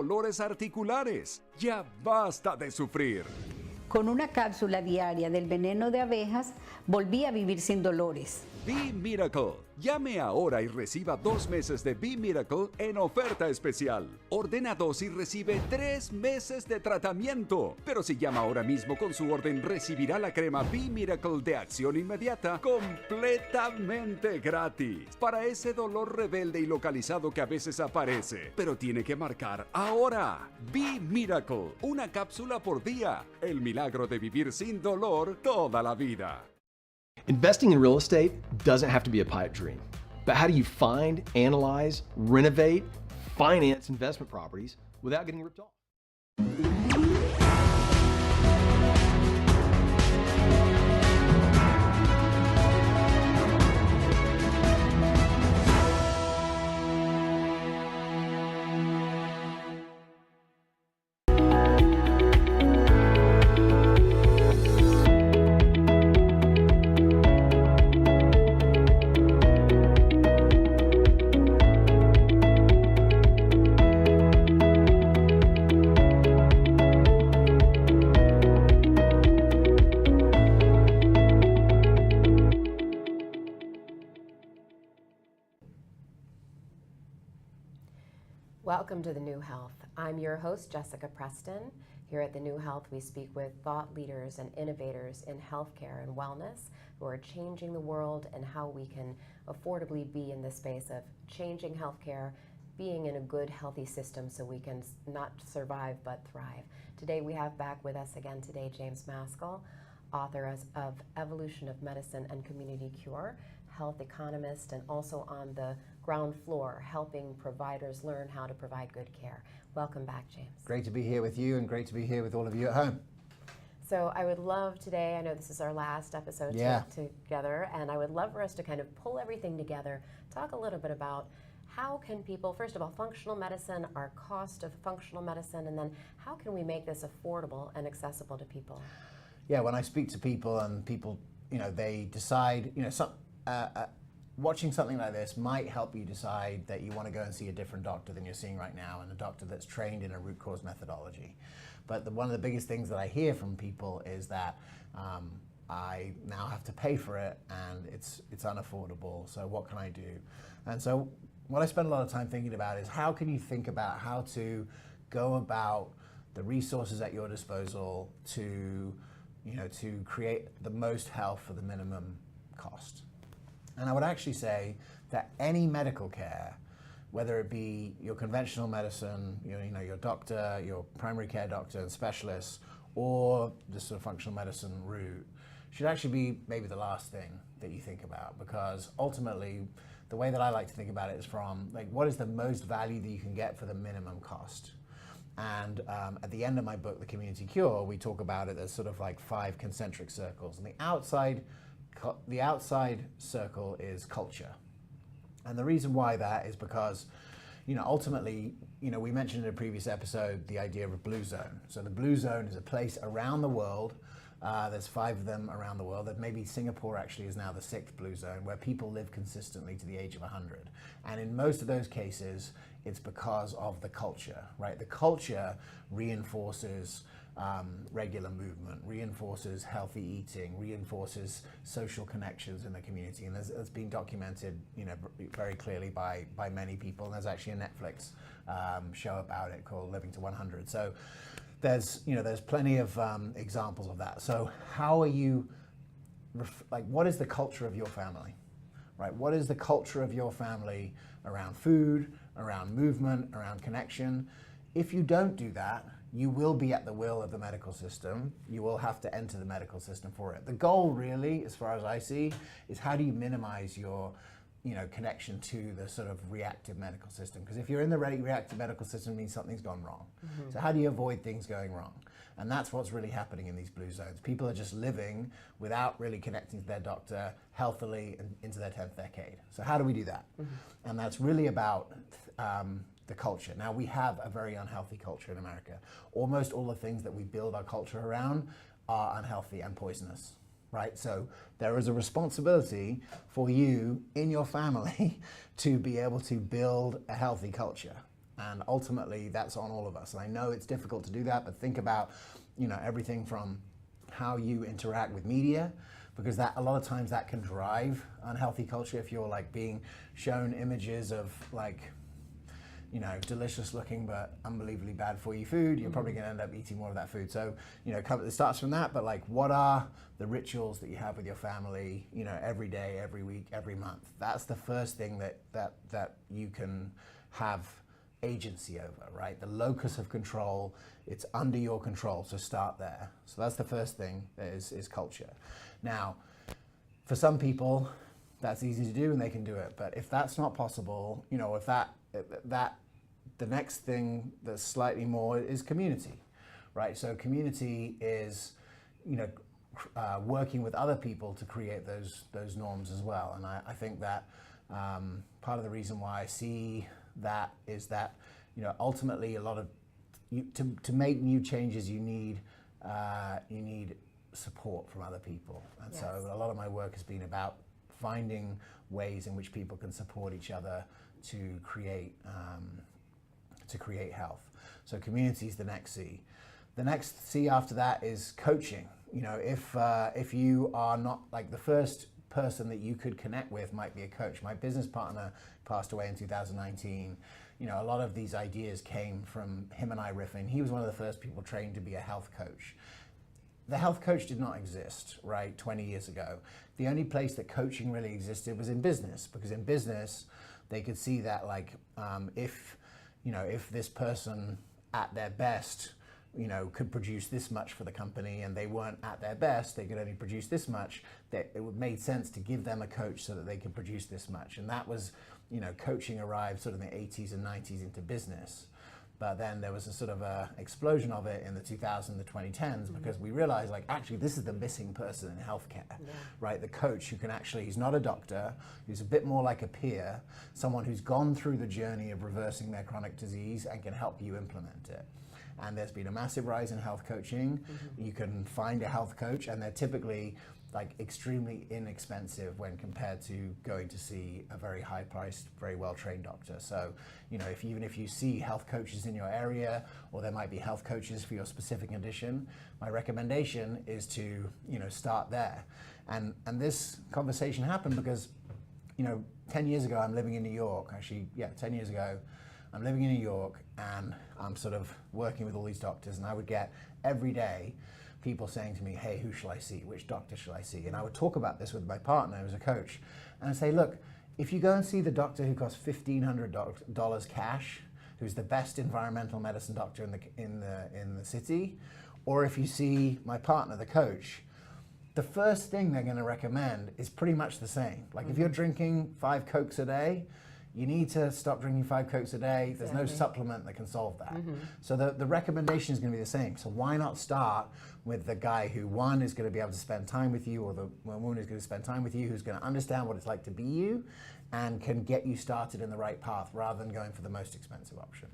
dolores articulares. Ya basta de sufrir. Con una cápsula diaria del veneno de abejas, volví a vivir sin dolores. B-Miracle. Llame ahora y reciba 2 meses de B-Miracle en oferta especial. Ordena 2 y recibe 3 meses de tratamiento. Pero si llama ahora mismo con su orden, recibirá la crema B-Miracle de acción inmediata completamente gratis. Para ese dolor rebelde y localizado que a veces aparece. Pero tiene que marcar ahora. B-Miracle. Una cápsula por día. El milagro de vivir sin dolor toda la vida. Investing in real estate doesn't have to be a pipe dream, but how do you find, analyze, renovate, finance investment properties without getting ripped off? Welcome to The New Health. I'm your host, Jessica Preston. Here at The New Health, we speak with thought leaders and innovators in healthcare and wellness who are changing the world and how we can affordably be in the space of changing healthcare, being in a good, healthy system so we can not survive but thrive. Today we have back with us again today James Maskell, author of Evolution of Medicine and Community Cure, health economist, and also on the ground floor helping providers learn how to provide good care. Welcome back, James. Great to be here with you and great to be here with all of you at home. So I would love today, I know this is our last episode together, and I would love for us to kind of pull everything together, talk a little bit about how can people, first of all, functional medicine, our cost of functional medicine, and then how can we make this affordable and accessible to people? Yeah, when I speak to people and people, they decide, watching something like this might help you decide that you want to go and see a different doctor than you're seeing right now, and a doctor that's trained in a root cause methodology. But one of the biggest things that I hear from people is that I now have to pay for it and it's unaffordable, so what can I do? And so what I spend a lot of time thinking about is how can you think about how to go about the resources at your disposal to create the most health for the minimum cost. And I would actually say that any medical care, whether it be your conventional medicine, your doctor, your primary care doctor and specialists, or the sort of functional medicine route, should actually be maybe the last thing that you think about, because ultimately the way that I like to think about it is from what is the most value that you can get for the minimum cost. And at the end of my book, The Community Cure, we talk about it as sort of 5 concentric circles, and the outside circle is culture. And the reason why that is because, ultimately, we mentioned in a previous episode the idea of a blue zone. So the blue zone is a place around the world. There's 5 of them around the world. That maybe Singapore actually is now the 6th blue zone, where people live consistently to the age of 100. And in most of those cases, it's because of the culture, right? The culture reinforces regular movement, reinforces healthy eating, reinforces social connections in the community, and it's been documented, very clearly by many people. And there's actually a Netflix show about it called Living to 100. So there's plenty of examples of that. So how are you, what is the culture of your family, right? What is the culture of your family around food, around movement, around connection? If you don't do that, you will be at the will of the medical system. You will have to enter the medical system for it. The goal really, as far as I see, is how do you minimize your connection to the sort of reactive medical system? Because if you're in the reactive medical system, it means something's gone wrong. Mm-hmm. So how do you avoid things going wrong? And that's what's really happening in these blue zones. People are just living without really connecting to their doctor healthily into their 10th decade. So how do we do that? Mm-hmm. And that's really about the culture. Now, we have a very unhealthy culture in America. Almost all the things that we build our culture around are unhealthy and poisonous, right? So there is a responsibility for you in your family to be able to build a healthy culture. And ultimately, that's on all of us. And I know it's difficult to do that, but think about, everything from how you interact with media, because that a lot of times that can drive unhealthy culture. If you're like being shown images of like, delicious looking but unbelievably bad for you food, you're probably going to end up eating more of that food. So, it starts from that, but like, what are the rituals that you have with your family, every day, every week, every month? That's the first thing that you can have agency over, right? The locus of control, it's under your control, so start there. So that's the first thing, is culture. Now, for some people, that's easy to do and they can do it, but if that's not possible, if the next thing that's slightly more is community, right? So community is, working with other people to create those norms as well. And I think that part of the reason why I see that is that, ultimately a lot of to make new changes, you need support from other people. And Yes. so a lot of my work has been about finding ways in which people can support each other to create health. So community is the next C. The next C after that is coaching. If you are not, like, the first person that you could connect with might be a coach. My business partner passed away in 2019. A lot of these ideas came from him and I riffing. He was one of the first people trained to be a health coach. The health coach did not exist, right, 20 years ago. The only place that coaching really existed was in business, because in business, they could see that, like, if this person at their best, could produce this much for the company, and they weren't at their best, they could only produce this much, that it would make sense to give them a coach so that they could produce this much. And that was, coaching arrived sort of in the 80s and 90s into business. But then there was a sort of a explosion of it in the 2000s, the 2010s, because we realized, like, actually this is the missing person in healthcare, right? The coach who can actually, he's not a doctor, he's a bit more like a peer, someone who's gone through the journey of reversing their chronic disease and can help you implement it. And there's been a massive rise in health coaching. You can find a health coach, and they're typically, like, extremely inexpensive when compared to going to see a very high-priced, very well-trained doctor. So, even if you see health coaches in your area, or there might be health coaches for your specific condition, my recommendation is to, start there. And this conversation happened because, 10 years ago, I'm living in New York. Actually, 10 years ago, I'm living in New York, and I'm sort of working with all these doctors, and I would get every day people saying to me, hey, who shall I see? Which doctor shall I see? And I would talk about this with my partner, who's a coach, and I'd say, look, if you go and see the doctor who costs $1,500 cash, who's the best environmental medicine doctor in the city, or if you see my partner, the coach, the first thing they're going to recommend is pretty much the same. Like, if you're drinking 5 Cokes a day, you need to stop drinking 5 Cokes a day. There's no supplement that can solve that. So the recommendation is going to be the same. So why not start with the guy who, one, is going to be able to spend time with you, or the woman is going to spend time with you, who's going to understand what it's like to be you and can get you started in the right path rather than going for the most expensive option.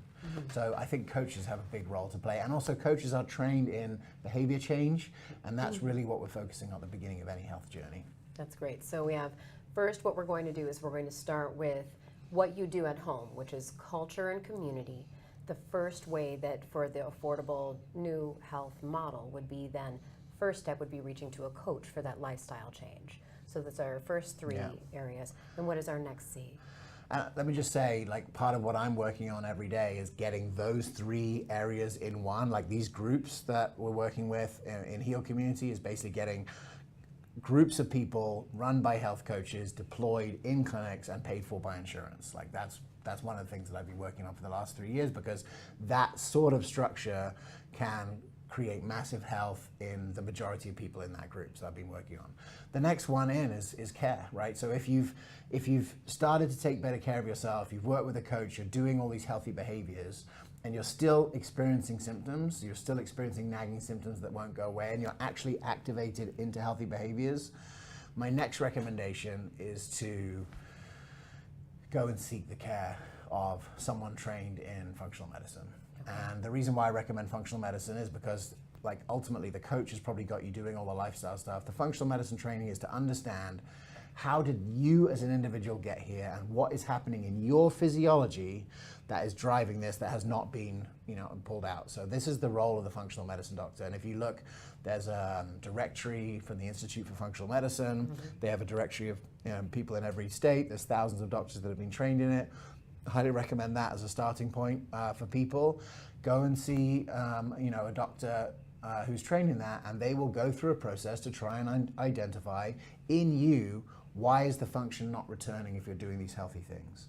So I think coaches have a big role to play. And also coaches are trained in behavior change, and that's really what we're focusing on at the beginning of any health journey. That's great. So we have, first, what we're going to do is we're going to start with what you do at home, which is culture and community. The first way that for the affordable new health model would be then, first step would be reaching to a coach for that lifestyle change. So that's our first 3 areas. And what is our next C? Let me just say, like, part of what I'm working on every day is getting those 3 areas in one. Like, these groups that we're working with in Heal Community is basically getting groups of people run by health coaches, deployed in clinics and paid for by insurance. Like, that's one of the things that I've been working on for the last 3 years, because that sort of structure can create massive health in the majority of people in that group. So I've been working on. The next one in is care, right? So if you've started to take better care of yourself, you've worked with a coach, you're doing all these healthy behaviors, and you're still experiencing symptoms, you're still experiencing nagging symptoms that won't go away, and you're actually activated into healthy behaviors, my next recommendation is to go and seek the care of someone trained in functional medicine. And the reason why I recommend functional medicine is because, like, ultimately the coach has probably got you doing all the lifestyle stuff. The functional medicine training is to understand how did you as an individual get here, and what is happening in your physiology that is driving this that has not been, pulled out. So this is the role of the functional medicine doctor. And if you look, there's a directory from the Institute for Functional Medicine. They have a directory of people in every state. There's thousands of doctors that have been trained in it. I highly recommend that as a starting point for people. Go and see a doctor who's trained in that, and they will go through a process to try and identify in you, why is the function not returning if you're doing these healthy things.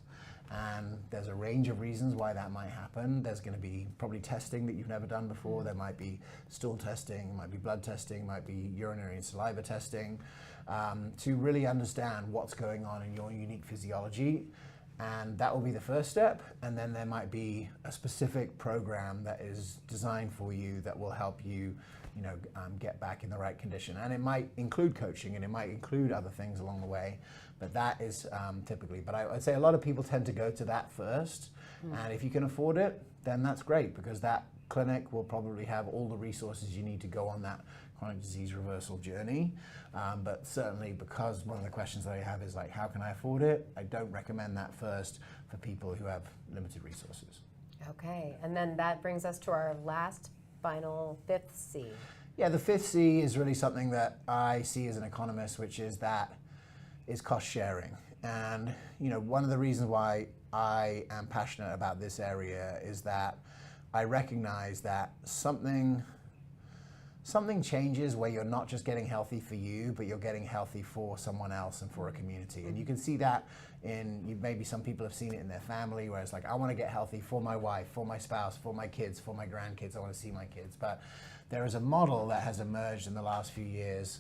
And there's a range of reasons why that might happen. There's going to be probably testing that you've never done before. There might be stool testing, might be blood testing, might be urinary and saliva testing, to really understand what's going on in your unique physiology. And that will be the first step. And then there might be a specific program that is designed for you that will help you, get back in the right condition. And it might include coaching, and it might include other things along the way. But that is typically, but I'd say a lot of people tend to go to that first. And if you can afford it, then that's great, because that clinic will probably have all the resources you need to go on that chronic disease reversal journey. But certainly, because one of the questions that I have is like, how can I afford it? I don't recommend that first for people who have limited resources. Okay, and then that brings us to our last, final, fifth C. Yeah, the fifth C is really something that I see as an economist, which is cost sharing. And one of the reasons why I am passionate about this area is that I recognize that something changes where you're not just getting healthy for you, but you're getting healthy for someone else and for a community. And you can see that maybe some people have seen it in their family, where it's like, I want to get healthy for my wife, for my spouse, for my kids, for my grandkids. I want to see my kids. But there is a model that has emerged in the last few years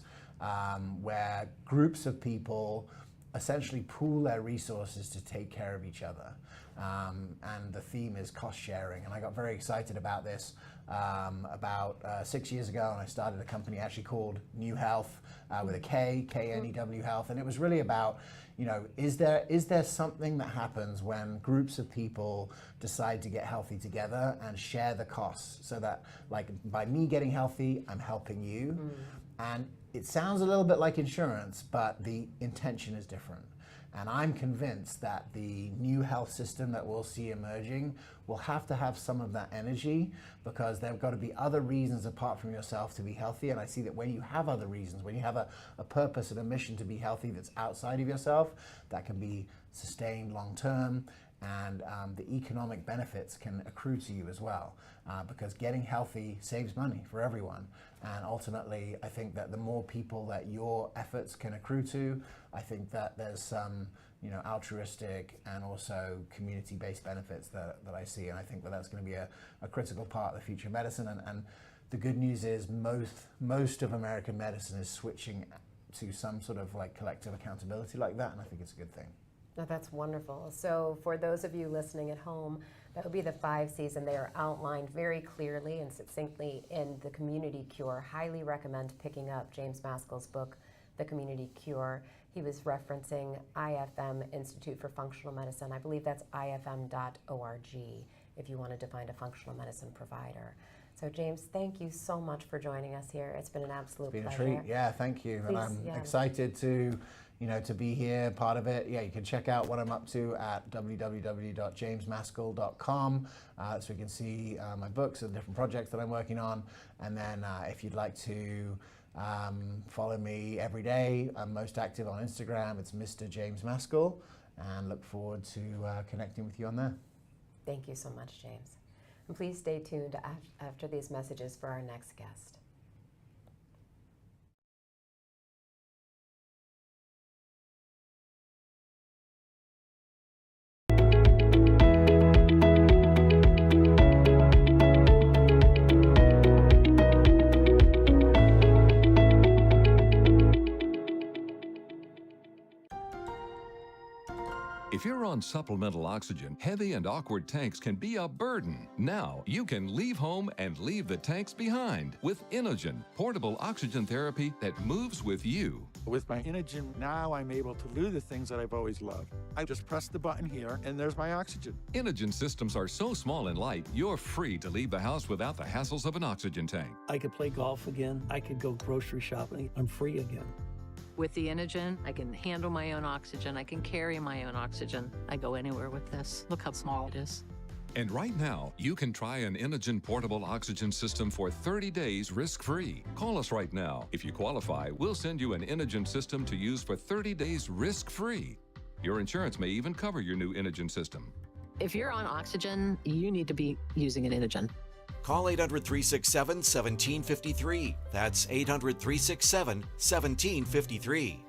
where groups of people essentially pool their resources to take care of each other. And the theme is cost sharing. And I got very excited about this about 6 years ago, and I started a company actually called New Health with a K, K-N-E-W Health. And it was really about, is there something that happens when groups of people decide to get healthy together and share the costs, so that, like, by me getting healthy, I'm helping you. And it sounds a little bit like insurance, but the intention is different. And I'm convinced that the new health system that we'll see emerging will have to have some of that energy, because there have got to be other reasons apart from yourself to be healthy. And I see that when you have other reasons, when you have a purpose and a mission to be healthy that's outside of yourself, that can be sustained long term, and the economic benefits can accrue to you as well, because getting healthy saves money for everyone. And ultimately, I think that the more people that your efforts can accrue to, I think that there's some altruistic and also community-based benefits that I see. And I think that that's going to be a critical part of the future of medicine. And the good news is most of American medicine is switching to some sort of like collective accountability like that, and I think it's a good thing. No, that's wonderful. So for those of you listening at home, that would be the 5 C's, and they are outlined very clearly and succinctly in The Community Cure. Highly recommend picking up James Maskell's book, The Community Cure. He was referencing IFM, Institute for Functional Medicine. I believe that's ifm.org if you wanted to find a functional medicine provider. So James, thank you so much for joining us here. It's been an absolute pleasure. It's been a treat. Yeah, thank you. Please, and I'm excited to be here, part of it. Yeah, you can check out what I'm up to at www.jamesmaskell.com, so you can see my books and different projects that I'm working on. And then if you'd like to follow me every day, I'm most active on Instagram. It's Mr. James Maskell, and look forward to connecting with you on there. Thank you so much, James. And please stay tuned after these messages for our next guest. If you're on supplemental oxygen, heavy and awkward tanks can be a burden. Now, you can leave home and leave the tanks behind with Inogen, portable oxygen therapy that moves with you. With my Inogen, now I'm able to do the things that I've always loved. I just press the button here, and there's my oxygen. Inogen systems are so small and light, you're free to leave the house without the hassles of an oxygen tank. I could play golf again. I could go grocery shopping. I'm free again. With the Inogen, I can handle my own oxygen. I can carry my own oxygen. I go anywhere with this. Look how small it is. And right now, you can try an Inogen portable oxygen system for 30 days risk-free. Call us right now. If you qualify, we'll send you an Inogen system to use for 30 days risk-free. Your insurance may even cover your new Inogen system. If you're on oxygen, you need to be using an Inogen. Call 800-367-1753. That's 800-367-1753.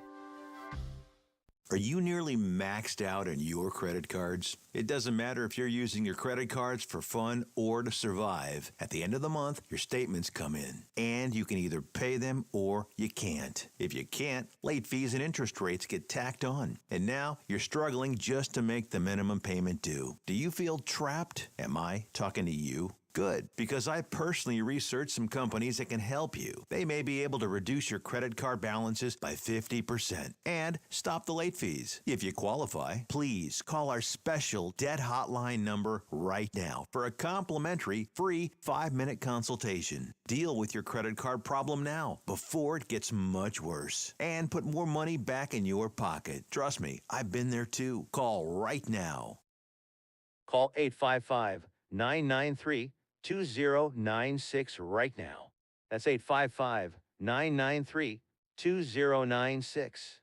Are you nearly maxed out on your credit cards? It doesn't matter if you're using your credit cards for fun or to survive. At the end of the month, your statements come in, and you can either pay them or you can't. If you can't, late fees and interest rates get tacked on. And now you're struggling just to make the minimum payment due. Do you feel trapped? Am I talking to you? Good, because I personally researched some companies that can help you. They may be able to reduce your credit card balances by 50% and stop the late fees. If you qualify, please call our special debt hotline number right now for a complimentary free 5-minute consultation. Deal with your credit card problem now before it gets much worse and put more money back in your pocket. Trust me, I've been there too. Call right now. Call 855-993-2096 right now. That's 855-993-2096.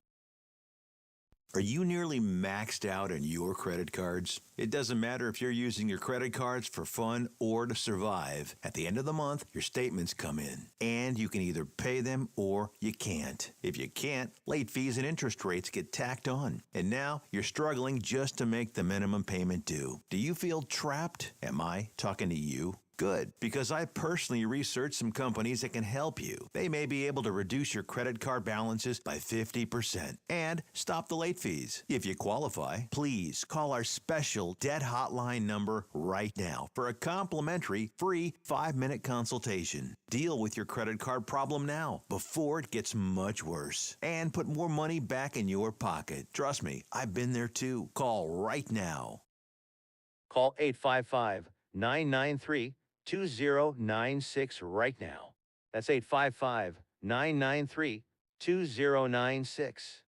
Are you nearly maxed out on your credit cards? It doesn't matter if you're using your credit cards for fun or to survive. At the end of the month, your statements come in, and you can either pay them or you can't. If you can't, late fees and interest rates get tacked on. And now you're struggling just to make the minimum payment due. Do you feel trapped? Am I talking to you? Good, because I personally researched some companies that can help you. They may be able to reduce your credit card balances by 50% and stop the late fees. If you qualify, please call our special debt hotline number right now for a complimentary free 5-minute consultation. Deal with your credit card problem now before it gets much worse and put more money back in your pocket. Trust me, I've been there too. Call right now. Call 855-993-2096 right now. That's 855-993-2096.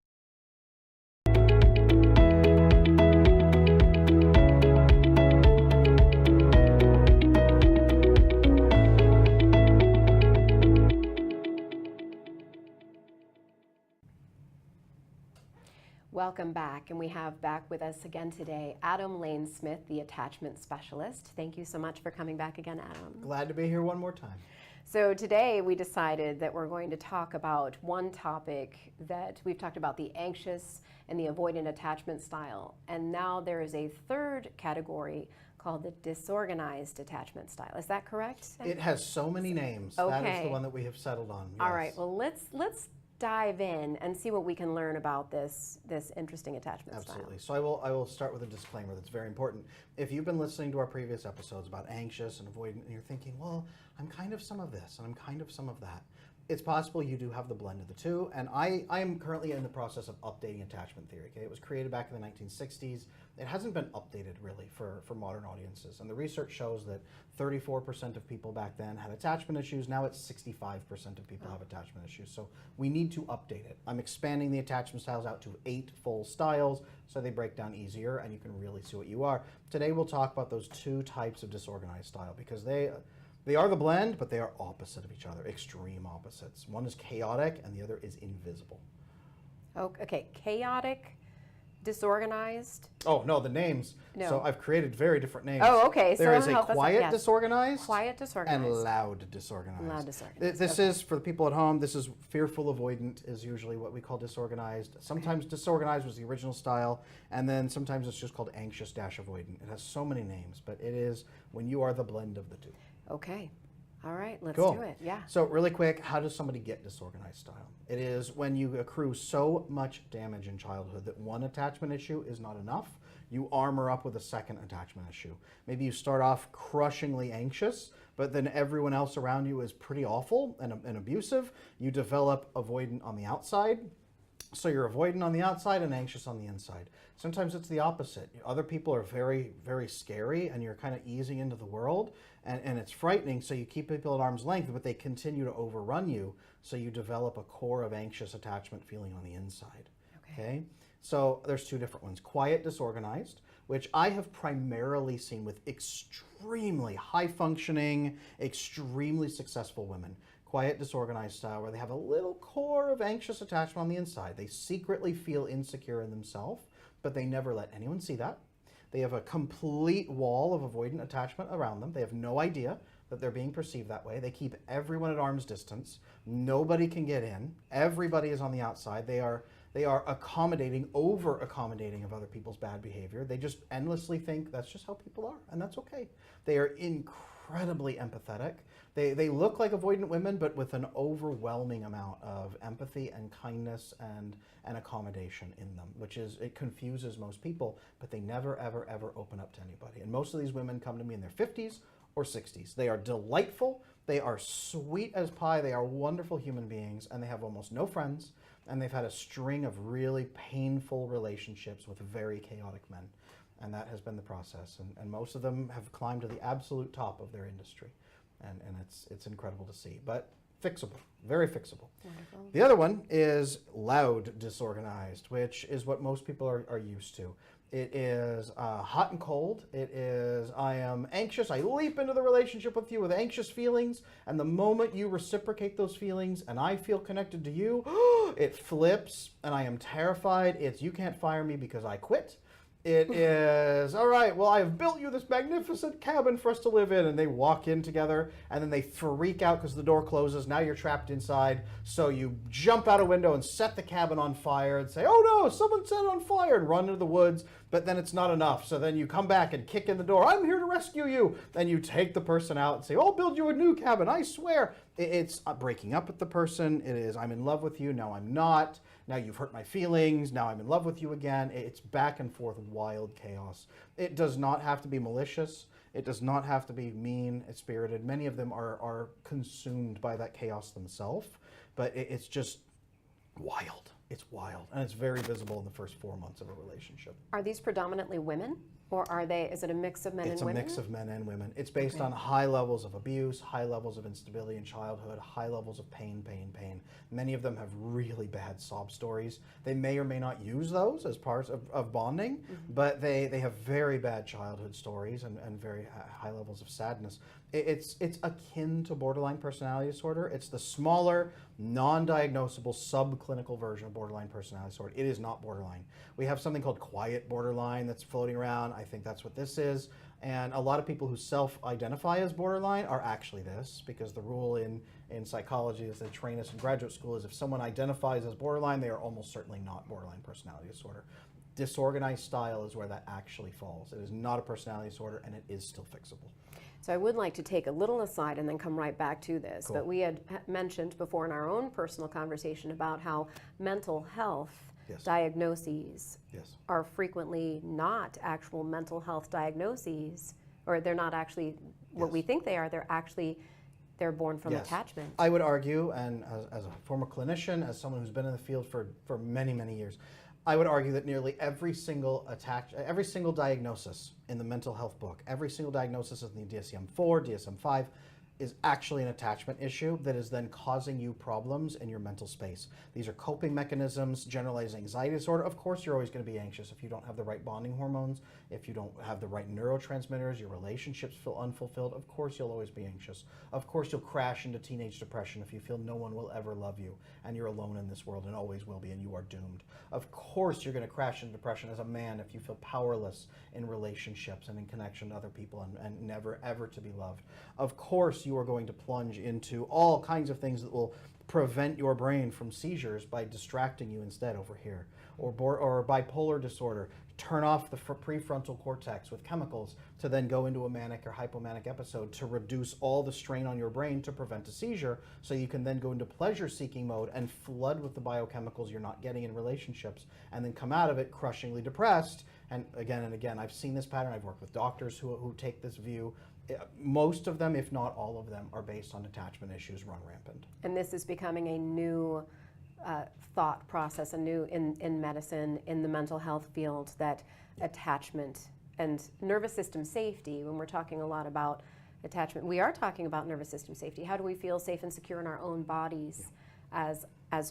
Welcome back, and we have back with us again today Adam Lane Smith, the attachment specialist. Thank you so much for coming back again, Adam. Glad to be here one more time. So today we decided that we're going to talk about one topic that we've talked about, the anxious and the avoidant attachment style. And now there is a third category called the disorganized attachment style. Is that correct? It has so many names. Okay. That is the one that we have settled on. Yes. All right, well let's dive in and see what we can learn about this interesting attachment Absolutely. style. So I will start with a disclaimer that's very important. If you've been listening to our previous episodes about anxious and avoidant, and you're thinking, well, I'm kind of some of this and I'm kind of some of that, it's possible you do have the blend of the two. And I am currently in the process of updating attachment theory. Okay, it was created back in the 1960s. It hasn't been updated really for modern audiences. And the research shows that 34% of people back then had attachment issues. Now it's 65% of people have attachment issues. So we need to update it. I'm expanding the attachment styles out to 8 full styles so they break down easier and you can really see what you are. Today we'll talk about those 2 types of disorganized style because they are the blend, but they are opposite of each other, extreme opposites. One is chaotic and the other is invisible. Okay, chaotic, disorganized. Oh, no, the names. No. So I've created very different names. Oh, okay. There is so a help us out. quiet Yes. disorganized, Quiet disorganized, and loud disorganized. Loud disorganized. This is, for the people at home, this is fearful avoidant is usually what we call disorganized. Sometimes disorganized was the original style, and then sometimes it's just called anxious-avoidant. It has so many names, but it is when you are the blend of the two. Okay. All right, let's Cool. do it. Yeah. So really quick, how does somebody get disorganized style? It is when you accrue so much damage in childhood that one attachment issue is not enough. You armor up with a second attachment issue. Maybe you start off crushingly anxious, but then everyone else around you is pretty awful and abusive. You develop avoidant on the outside. So you're avoidant on the outside and anxious on the inside. Sometimes it's the opposite. Other people are very, very scary, and you're kind of easing into the world, and it's frightening, so you keep people at arm's length, but they continue to overrun you, so you develop a core of anxious attachment feeling on the inside. Okay? So there's two different ones. Quiet disorganized, which I have primarily seen with extremely high-functioning, extremely successful women. Quiet disorganized style, where they have a little core of anxious attachment on the inside. They secretly feel insecure in themselves, but they never let anyone see that. They have a complete wall of avoidant attachment around them. They have no idea that they're being perceived that way. They keep everyone at arm's distance. Nobody can get in. Everybody is on the outside. They are accommodating, over accommodating of other people's bad behavior. They just endlessly think that's just how people are, and that's okay. They are incredibly empathetic. They look like avoidant women, but with an overwhelming amount of empathy and kindness and accommodation in them, it confuses most people, but they never, ever, ever open up to anybody. And most of these women come to me in their 50s or 60s. They are delightful, they are sweet as pie, they are wonderful human beings, and they have almost no friends, and they've had a string of really painful relationships with very chaotic men. And that has been the process. And most of them have climbed to the absolute top of their industry. And it's incredible to see, but fixable, very fixable. Wonderful. The other one is loud disorganized, which is what most people are used to. It is hot and cold. It is, I am anxious. I leap into the relationship with you with anxious feelings, and the moment you reciprocate those feelings and I feel connected to you, it flips, and I am terrified. It's, you can't fire me because I quit. It is, all right, well, I have built you this magnificent cabin for us to live in. And they walk in together, and then they freak out because the door closes. Now you're trapped inside. So you jump out a window and set the cabin on fire and say, oh no, someone set it on fire, and run into the woods. But then it's not enough. So then you come back and kick in the door. I'm here to rescue you. And you take the person out and say, I'll build you a new cabin, I swear. It's breaking up with the person. It is, I'm in love with you, now I'm not. Now you've hurt my feelings, now I'm in love with you again. It's back and forth wild chaos. It does not have to be malicious. It does not have to be mean-spirited. Many of them are consumed by that chaos themselves, but it's just wild. It's wild, and it's very visible in the first 4 months of a relationship. Are these predominantly women, or is it a mix of men and women? It's a mix of men and women. It's based on high levels of abuse, high levels of instability in childhood, high levels of pain. Many of them have really bad sob stories. They may or may not use those as parts of bonding, but they have very bad childhood stories and very high levels of sadness. It's akin to borderline personality disorder. It's the smaller, non-diagnosable, subclinical version of borderline personality disorder. It is not borderline. We have something called quiet borderline that's floating around. I think that's what this is. And a lot of people who self-identify as borderline are actually this, because the rule in psychology, as they train us in graduate school, is if someone identifies as borderline, they are almost certainly not borderline personality disorder. Disorganized style is where that actually falls. It is not a personality disorder, and it is still fixable. So I would like to take a little aside and then come right back to this. Cool. But we had mentioned before in our own personal conversation about how mental health diagnoses are frequently not actual mental health diagnoses, or they're not actually what we think they are. They're born from attachment. I would argue, and as a former clinician, as someone who's been in the field for many, many years, I would argue that nearly every single diagnosis in the mental health book, every single diagnosis in the DSM-4, DSM-5, is actually an attachment issue that is then causing you problems in your mental space. These are coping mechanisms, generalized anxiety disorder. Of course, you're always going to be anxious if you don't have the right bonding hormones, if you don't have the right neurotransmitters, your relationships feel unfulfilled. Of course, you'll always be anxious. Of course, you'll crash into teenage depression if you feel no one will ever love you and you're alone in this world and always will be and you are doomed. Of course, you're going to crash into depression as a man if you feel powerless in relationships and in connection to other people and never ever to be loved. Of course, you are going to plunge into all kinds of things that will prevent your brain from seizures by distracting you instead over here. Or bipolar disorder, turn off the prefrontal cortex with chemicals to then go into a manic or hypomanic episode to reduce all the strain on your brain to prevent a seizure, so you can then go into pleasure-seeking mode and flood with the biochemicals you're not getting in relationships, and then come out of it crushingly depressed. And again, I've seen this pattern. I've worked with doctors who take this view. Most of them, if not all of them, are based on attachment issues run rampant. And this is becoming a new thought process, a new in medicine, in the mental health field, that attachment and nervous system safety, when we're talking a lot about attachment, we are talking about nervous system safety. How do we feel safe and secure in our own bodies as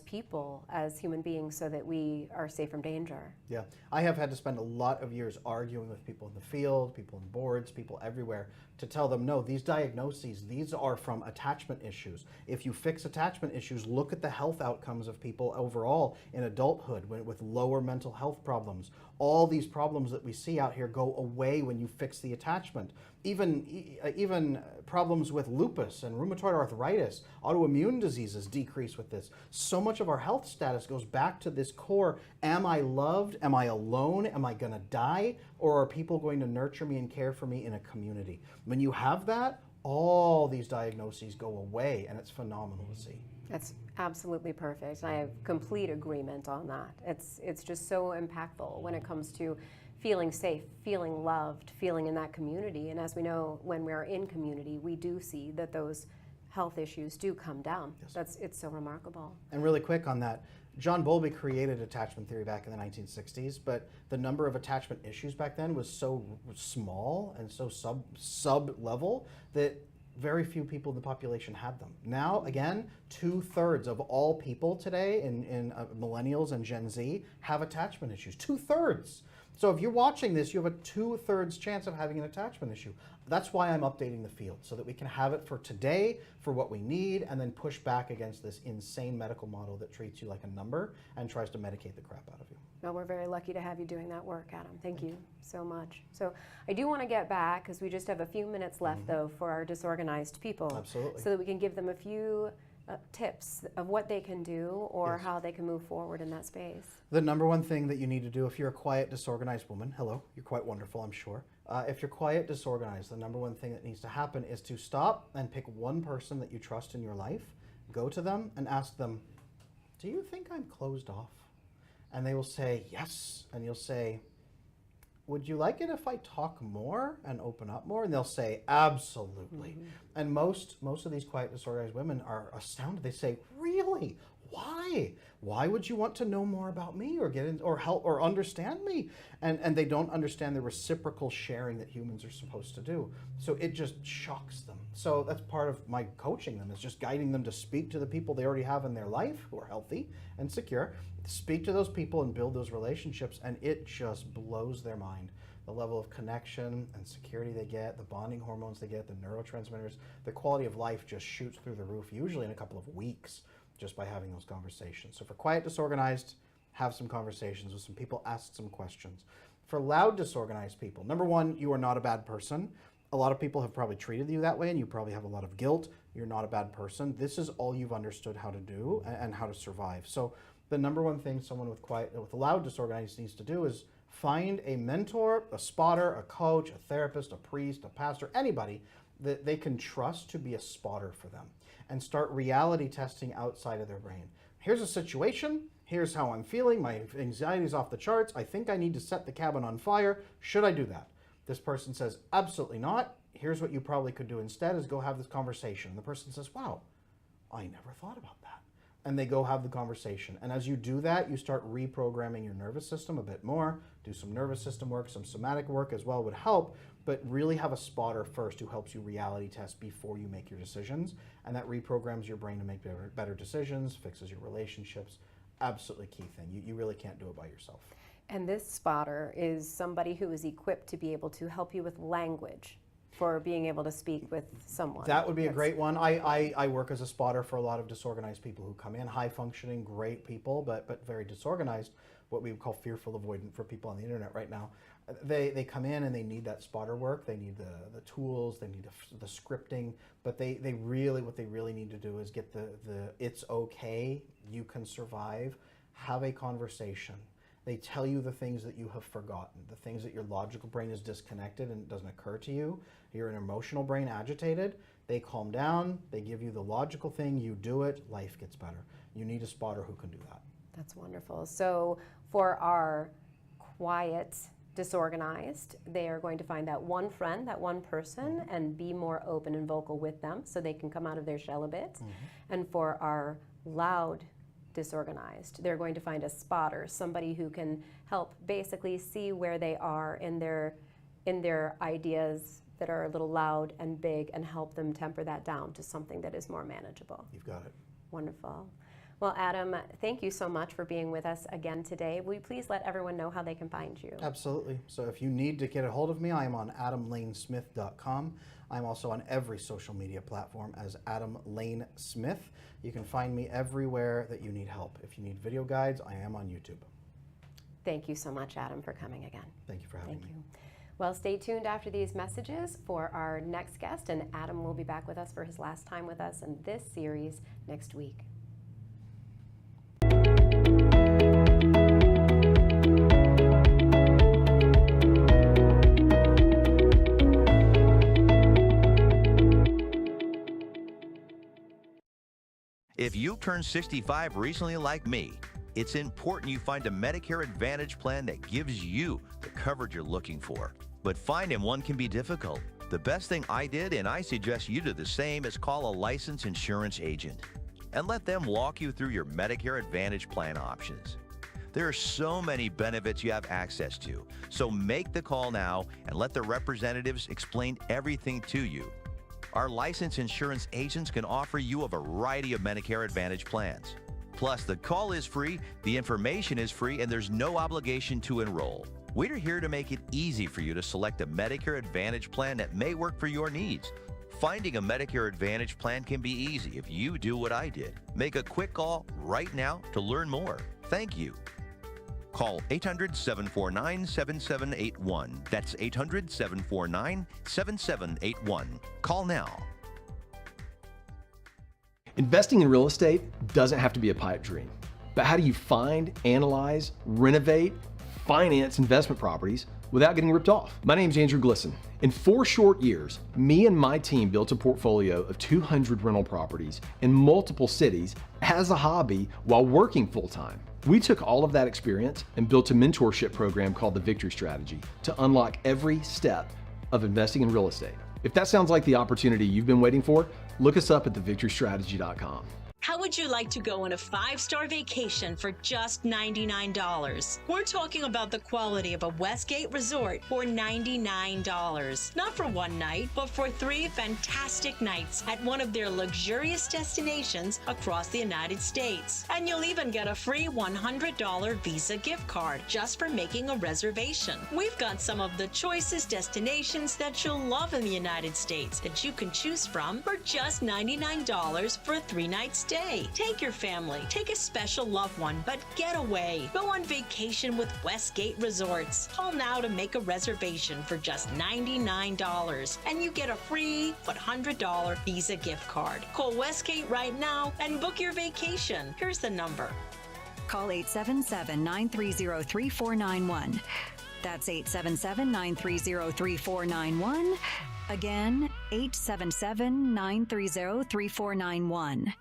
people, as human beings, so that we are safe from danger? Yeah, I have had to spend a lot of years arguing with people in the field, people in boards, people everywhere, to tell them, no, these diagnoses, these are from attachment issues. If you fix attachment issues, look at the health outcomes of people overall in adulthood with lower mental health problems. All these problems that we see out here go away when you fix the attachment. Even problems with lupus and rheumatoid arthritis, autoimmune diseases decrease with this. So much of our health status goes back to this core, am I loved? Am I alone? Am I gonna die? Or are people going to nurture me and care for me in a community? When you have that, all these diagnoses go away, and it's phenomenal to see. That's absolutely perfect. I have complete agreement on that. It's just so impactful when it comes to feeling safe, feeling loved, feeling in that community. And as we know, when we're in community, we do see that those health issues do come down. Yes. It's so remarkable. And really quick on that, John Bowlby created attachment theory back in the 1960s, but the number of attachment issues back then was so small and so sub level that very few people in the population had them. Now, again, 2/3 of all people today in millennials and Gen Z have attachment issues. 2/3. So if you're watching this, you have a 2/3 chance of having an attachment issue. That's why I'm updating the field, so that we can have it for today, for what we need, and then push back against this insane medical model that treats you like a number and tries to medicate the crap out of you. Well, we're very lucky to have you doing that work, Adam. Thank you so much. So I do want to get back, because we just have a few minutes left, though, for our disorganized people. Absolutely. So that we can give them a few tips of what they can do or how they can move forward in that space. The number one thing that you need to do if you're a quiet, disorganized woman, hello, you're quite wonderful, I'm sure. If you're quiet, disorganized, the number one thing that needs to happen is to stop and pick one person that you trust in your life, go to them and ask them, do you think I'm closed off? And they will say, yes. And you'll say, would you like it if I talk more and open up more? And they'll say, absolutely. Mm-hmm. And most of these quiet, disorganized women are astounded. They say, really? Why? Why would you want to know more about me or get in or help or understand me? And they don't understand the reciprocal sharing that humans are supposed to do. So it just shocks them. So that's part of my coaching them, is just guiding them to speak to the people they already have in their life who are healthy and secure. Speak to those people and build those relationships, and it just blows their mind. The level of connection and security they get, the bonding hormones they get, the neurotransmitters, the quality of life just shoots through the roof, usually in a couple of weeks, just by having those conversations. So for quiet, disorganized, have some conversations with some people, ask some questions. For loud, disorganized people, number one, you are not a bad person. A lot of people have probably treated you that way, and you probably have a lot of guilt. You're not a bad person. This is all you've understood how to do and how to survive. So the number one thing someone with loud, disorganized needs to do is find a mentor, a spotter, a coach, a therapist, a priest, a pastor, anybody that they can trust to be a spotter for them, and start reality testing outside of their brain. Here's a situation. Here's how I'm feeling. My anxiety is off the charts. I think I need to set the cabin on fire. Should I do that? This person says, absolutely not. Here's what you probably could do instead, is go have this conversation. The person says, wow, I never thought about that. And they go have the conversation. And as you do that, you start reprogramming your nervous system a bit more. Do some nervous system work, some somatic work as well would help, but really have a spotter first who helps you reality test before you make your decisions. And that reprograms your brain to make better decisions, fixes your relationships. Absolutely key thing. You really can't do it by yourself. And this spotter is somebody who is equipped to be able to help you with language for being able to speak with someone. That would be a great one. I work as a spotter for a lot of disorganized people who come in, high functioning, great people, but very disorganized, what we would call fearful avoidant for people on the internet right now. They come in and they need that spotter work. They need the tools, they need the scripting, but what they really need to do is get the it's okay, you can survive, have a conversation. They tell you the things that you have forgotten, the things that your logical brain is disconnected and it doesn't occur to you. You're an emotional brain agitated. They calm down, they give you the logical thing, you do it, life gets better. You need a spotter who can do that. That's wonderful. So for our quiet, disorganized, they are going to find that one friend, that one person, and be more open and vocal with them so they can come out of their shell a bit. And for our loud, disorganized. They're going to find a spotter, somebody who can help basically see where they are in their ideas that are a little loud and big, and help them temper that down to something that is more manageable. You've got it. Wonderful. Well, Adam, thank you so much for being with us again today. Will you please let everyone know how they can find you? Absolutely. So if you need to get a hold of me, I am on adamlanesmith.com. I'm also on every social media platform as Adam Lane Smith. You can find me everywhere that you need help. If you need video guides, I am on YouTube. Thank you so much, Adam, for coming again. Thank you for having me. Thank you. Well, stay tuned after these messages for our next guest, and Adam will be back with us for his last time with us in this series next week. If you turned 65 recently like me, it's important you find a Medicare Advantage plan that gives you the coverage you're looking for. But finding one can be difficult. The best thing I did, and I suggest you do the same, is call a licensed insurance agent and let them walk you through your Medicare Advantage plan options. There are so many benefits you have access to, so make the call now and let the representatives explain everything to you. Our licensed insurance agents can offer you a variety of Medicare Advantage plans. Plus, the call is free, the information is free, and there's no obligation to enroll. We're here to make it easy for you to select a Medicare Advantage plan that may work for your needs. Finding a Medicare Advantage plan can be easy if you do what I did. Make a quick call right now to learn more. Thank you. Call 800-749-7781. That's 800-749-7781. Call now. Investing in real estate doesn't have to be a pipe dream. But how do you find, analyze, renovate, finance investment properties without getting ripped off? My name's Andrew Glisson. In 4 short years, me and my team built a portfolio of 200 rental properties in multiple cities as a hobby while working full-time. We took all of that experience and built a mentorship program called the Victory Strategy to unlock every step of investing in real estate. If that sounds like the opportunity you've been waiting for, look us up at thevictorystrategy.com. How would you like to go on a 5-star vacation for just $99? We're talking about the quality of a Westgate resort for $99. Not for one night, but for 3 fantastic nights at one of their luxurious destinations across the United States. And you'll even get a free $100 Visa gift card just for making a reservation. We've got some of the choicest destinations that you'll love in the United States that you can choose from for just $99 for a 3-night stay. Take your family, take a special loved one, but get away. Go on vacation with Westgate Resorts. Call now to make a reservation for just $99, and you get a free $100 Visa gift card. Call Westgate right now and book your vacation. Here's the number. Call 877-930-3491. That's 877-930-3491. Again, 877-930-3491.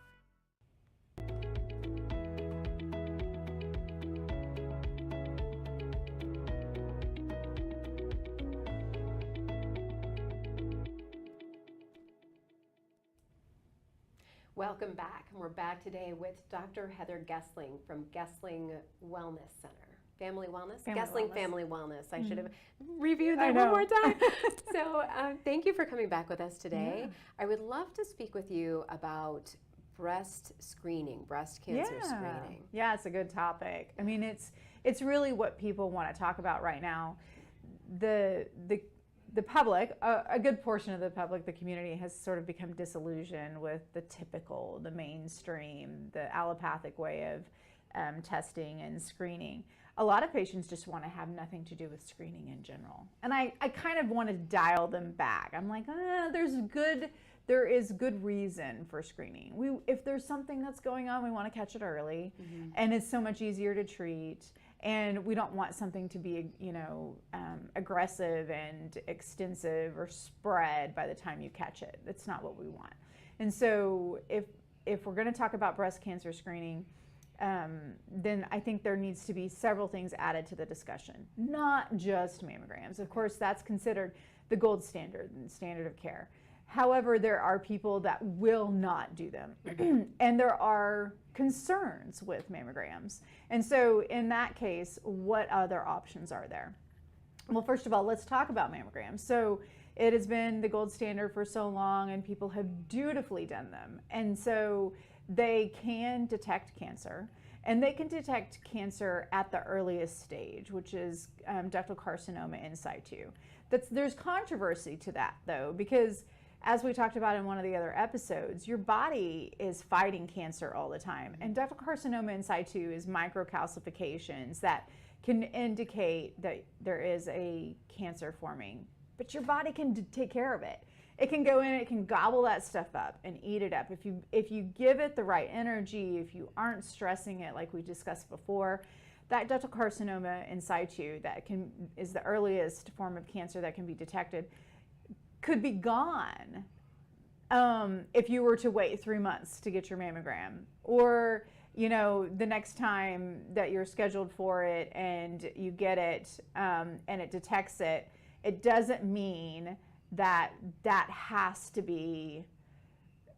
Welcome back. We're back today with Dr. Heather Gessling from Gessling Wellness Center. Family Wellness? Gessling Family Wellness. I should have reviewed that one more time. So thank you for coming back with us today. Yeah. I would love to speak with you about breast screening, breast cancer screening. Yeah, it's a good topic. I mean, it's really what people want to talk about right now. The public, a good portion of the public, the community, has sort of become disillusioned with the typical, the mainstream, the allopathic way of testing and screening. A lot of patients just want to have nothing to do with screening in general. And I kind of want to dial them back. I'm like, there is good reason for screening. If there's something that's going on, we want to catch it early, and it's so much easier to treat. And we don't want something to be, aggressive and extensive or spread by the time you catch it. That's not what we want. And so if we're going to talk about breast cancer screening, then I think there needs to be several things added to the discussion, not just mammograms. Of course, that's considered the gold standard and standard of care. However, there are people that will not do them. And there are concerns with mammograms. And so in that case, what other options are there? Well, first of all, let's talk about mammograms. So it has been the gold standard for so long, and people have dutifully done them. And so they can detect cancer, and they can detect cancer at the earliest stage, which is ductal carcinoma in situ. There's controversy to that, though, because as we talked about in one of the other episodes, your body is fighting cancer all the time. And ductal carcinoma in situ is microcalcifications that can indicate that there is a cancer forming. But your body can take care of it. It can go in, it can gobble that stuff up and eat it up. If you give it the right energy, if you aren't stressing it like we discussed before, that ductal carcinoma in situ is the earliest form of cancer that can be detected, could be gone if you were to wait 3 months to get your mammogram. Or, the next time that you're scheduled for it and you get it and it detects it, it doesn't mean that has to be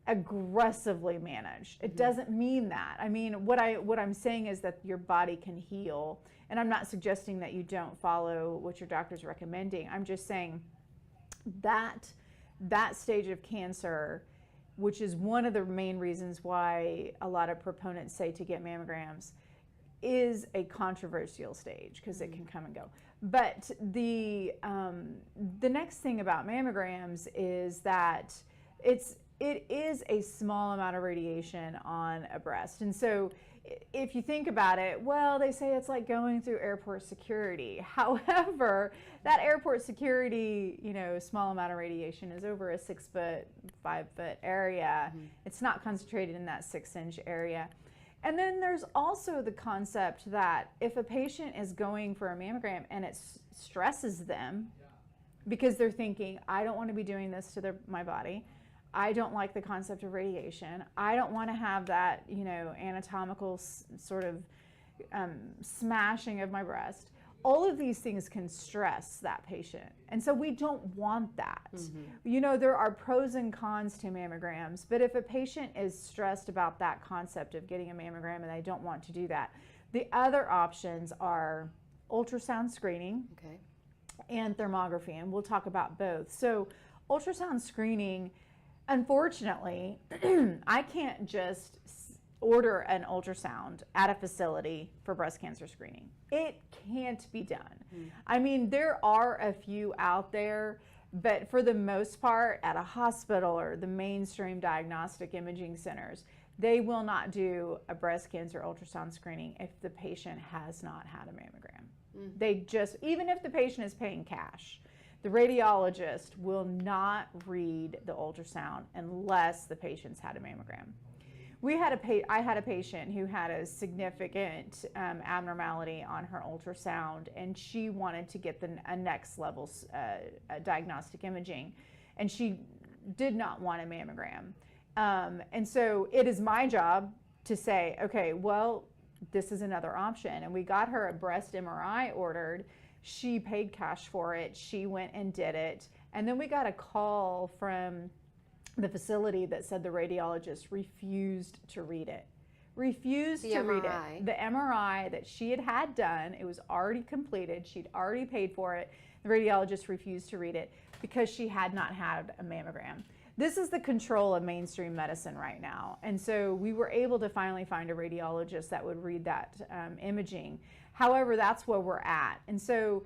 aggressively managed. It doesn't mean that. I mean, what I'm saying is that your body can heal. And I'm not suggesting that you don't follow what your doctor's recommending. I'm just saying that stage of cancer, which is one of the main reasons why a lot of proponents say to get mammograms, is a controversial stage because it can come and go. But the next thing about mammograms is that it is a small amount of radiation on a breast. And so if you think about it, well, they say it's like going through airport security. However, that airport security, small amount of radiation is over a 6 foot, 5 foot area. It's not concentrated in that 6-inch area. And then there's also the concept that if a patient is going for a mammogram and it stresses them because they're thinking, I don't want to be doing this to my body. I don't like the concept of radiation. I don't want to have that, anatomical sort of smashing of my breast. All of these things can stress that patient. And so we don't want that. There are pros and cons to mammograms, but if a patient is stressed about that concept of getting a mammogram and they don't want to do that, the other options are ultrasound screening and thermography, and we'll talk about both. So ultrasound screening, unfortunately, I can't just order an ultrasound at a facility for breast cancer screening. It can't be done. I mean, there are a few out there, but for the most part, at a hospital or the mainstream diagnostic imaging centers, they will not do a breast cancer ultrasound screening if the patient has not had a mammogram. They just, even if the patient is paying cash, the radiologist will not read the ultrasound unless the patient's had a mammogram. I had a patient who had a significant abnormality on her ultrasound, and she wanted to get a next level diagnostic imaging, and she did not want a mammogram. And so it is my job to say, okay, well, this is another option. And we got her a breast MRI ordered. She paid cash for it. She went and did it. And then we got a call from the facility that said the radiologist refused to read it. Refused to read it. The MRI that she had done, it was already completed. She'd already paid for it. The radiologist refused to read it because she had not had a mammogram. This is the control of mainstream medicine right now. And so we were able to finally find a radiologist that would read that imaging. However, that's where we're at. And so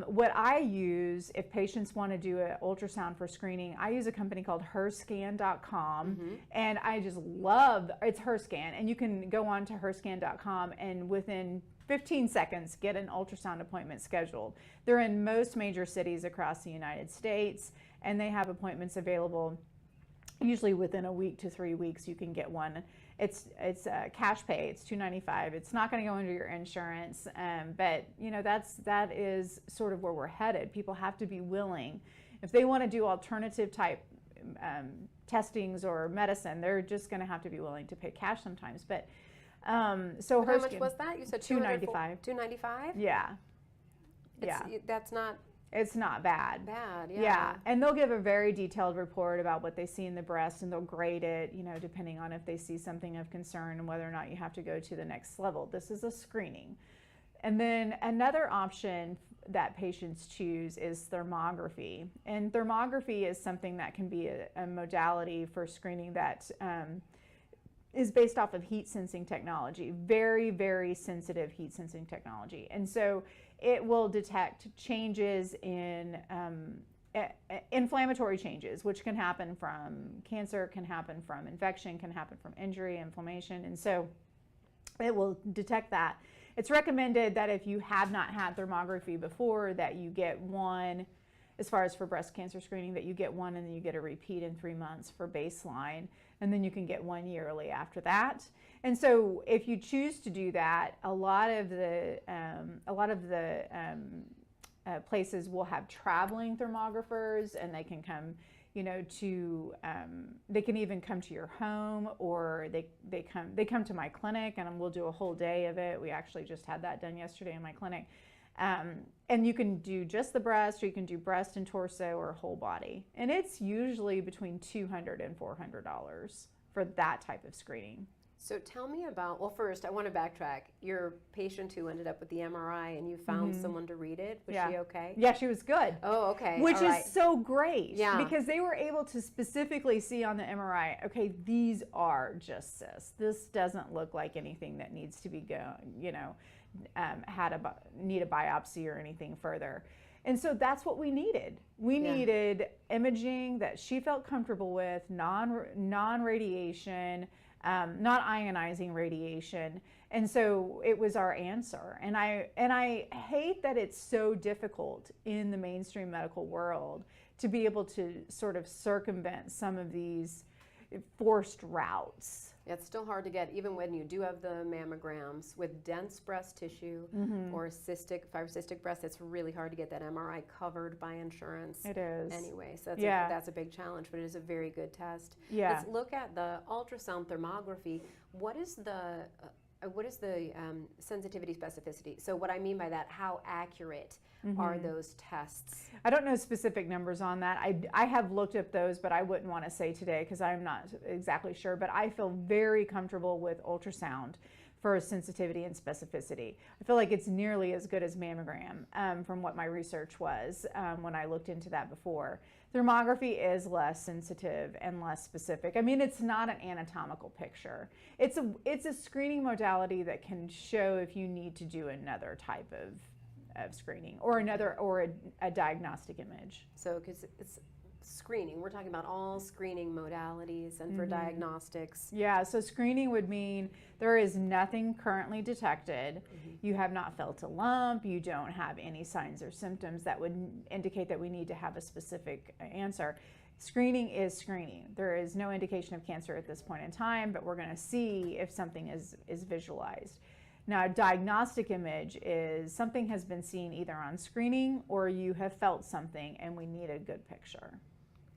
what I use, if patients want to do an ultrasound for screening, I use a company called herscan.com, and I just love, it's Herscan, and you can go on to herscan.com and within 15 seconds get an ultrasound appointment scheduled. They're in most major cities across the United States, and they have appointments available usually within a week to 3 weeks. You can get one. It's cash pay. It's $295. It's not going to go into your insurance, but that is sort of where we're headed. People have to be willing, if they want to do alternative type testings or medicine, they're just going to have to be willing to pay cash sometimes. But so how much was that? You said $295. $295. Yeah. That's not. It's not bad. Yeah. Yeah, and they'll give a very detailed report about what they see in the breast, and they'll grade it, you know, depending on if they see something of concern and whether or not you have to go to the next level. This is a screening. And then another option that patients choose is thermography. And thermography is something that can be a modality for screening that is based off of heat sensing technology, very, very sensitive heat sensing technology. And so it will detect changes in inflammatory changes, which can happen from cancer, can happen from infection, can happen from injury, inflammation. And so it will detect that. It's recommended that if you have not had thermography before, that you get one, as far as for breast cancer screening, that you get one and then you get a repeat in 3 months for baseline, and then you can get one yearly after that. And so if you choose to do that, a lot of the places will have traveling thermographers, and they can come, you know, to they can even come to your home, or they come to my clinic, and we'll do a whole day of it. We actually just had that done yesterday in my clinic. And you can do just the breast, or you can do breast and torso, or whole body. And it's usually between $200 and $400 for that type of screening. So tell me about, well, first I want to backtrack. Your patient who ended up with the MRI, and you found someone to read it. Was she okay? Yeah, she was good. Oh, okay. Which is so great. Yeah. Because they were able to specifically see on the MRI, okay, these are just cysts. This doesn't look like anything that needs to be need a biopsy or anything further. And so that's what we needed. We needed imaging that she felt comfortable with, non-radiation, not ionizing radiation. And so it was our answer. And I hate that it's so difficult in the mainstream medical world to be able to sort of circumvent some of these forced routes. It's still hard to get, even when you do have the mammograms with dense breast tissue or fibrocystic breast. It's really hard to get that MRI covered by insurance. It is. Anyway, so that's a big challenge, but it is a very good test. Yeah. Let's look at the ultrasound thermography. What is the sensitivity specificity? So what I mean by that, how accurate are those tests? I don't know specific numbers on that. I have looked at those, but I wouldn't want to say today because I'm not exactly sure. But I feel very comfortable with ultrasound for sensitivity and specificity. I feel like it's nearly as good as mammogram from what my research was when I looked into that before. Thermography is less sensitive and less specific. I mean, it's not an anatomical picture. It's a screening modality that can show if you need to do another type of screening or a diagnostic image. So because it's screening, we're talking about all screening modalities, and for diagnostics. Yeah, so screening would mean there is nothing currently detected. You have not felt a lump, you don't have any signs or symptoms that would indicate that we need to have a specific answer. Screening is screening. There is no indication of cancer at this point in time, but we're going to see if something is visualized. Now, a diagnostic image is something has been seen either on screening or you have felt something and we need a good picture.